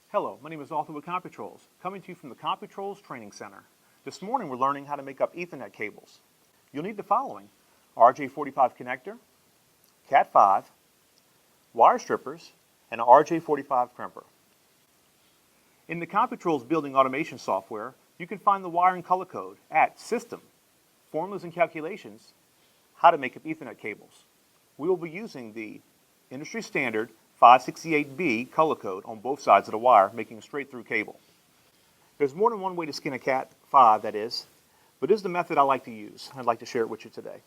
Hello, my name is Arthur with CompuTrolls, coming to you from the CompuTrolls Training Center. This morning we're learning how to make up Ethernet cables. You'll need the following: RJ45 connector, Cat5, wire strippers, and an RJ45 crimper. In the CompuTrolls building automation software, you can find the wiring color code at System, Formulas and Calculations, How to Make Up Ethernet Cables. We will be using the industry standard 568B color code on both sides of the wire, making a straight through cable. There's more than one way to skin a Cat5, that is, but this is the method I like to use. I'd like to share it with you today.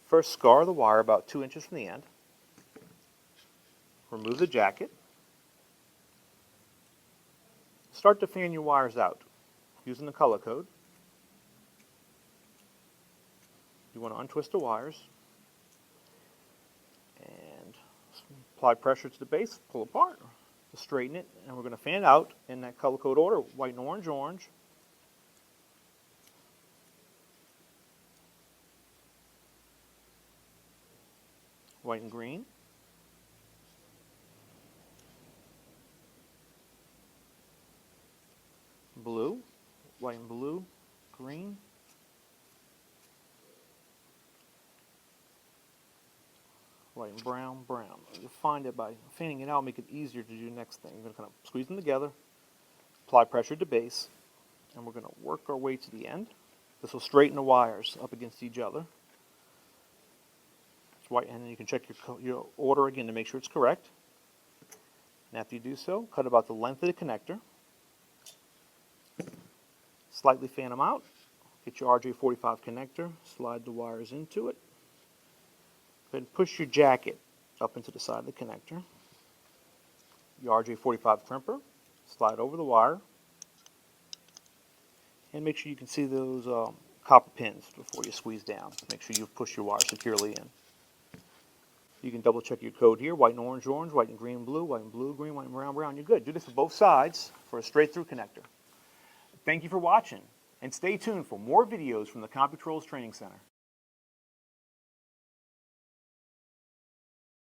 First, scar the wire about 2 inches from the end. Remove the jacket. Start to fan your wires out using the color code. You want to untwist the wires and apply pressure to the base, pull apart to straighten it, and we're going to fan out in that color code order: white and orange, orange, white and green, blue, white and blue, green, white and brown, brown. You'll find that by fanning it out, make it easier to do the next thing. We're going to kind of squeeze them together, apply pressure to base, and we're going to work our way to the end. This will straighten the wires up against each other. It's white, and then you can check your order again to make sure it's correct. And after you do so, cut about the length of the connector. Slightly fan them out. Get your RJ45 connector, slide the wires into it. Then push your jacket up into the side of the connector. Your RJ45 crimper, slide over the wire. And make sure you can see those copper pins before you squeeze down. Make sure you've pushed your wire securely in. You can double check your code here: white and orange, orange, white and green, blue, white and blue, green, white and brown, brown. You're good. Do this for both sides for a straight through connector. Thank you for watching, and stay tuned for more videos from the CompuTrolls Training Center.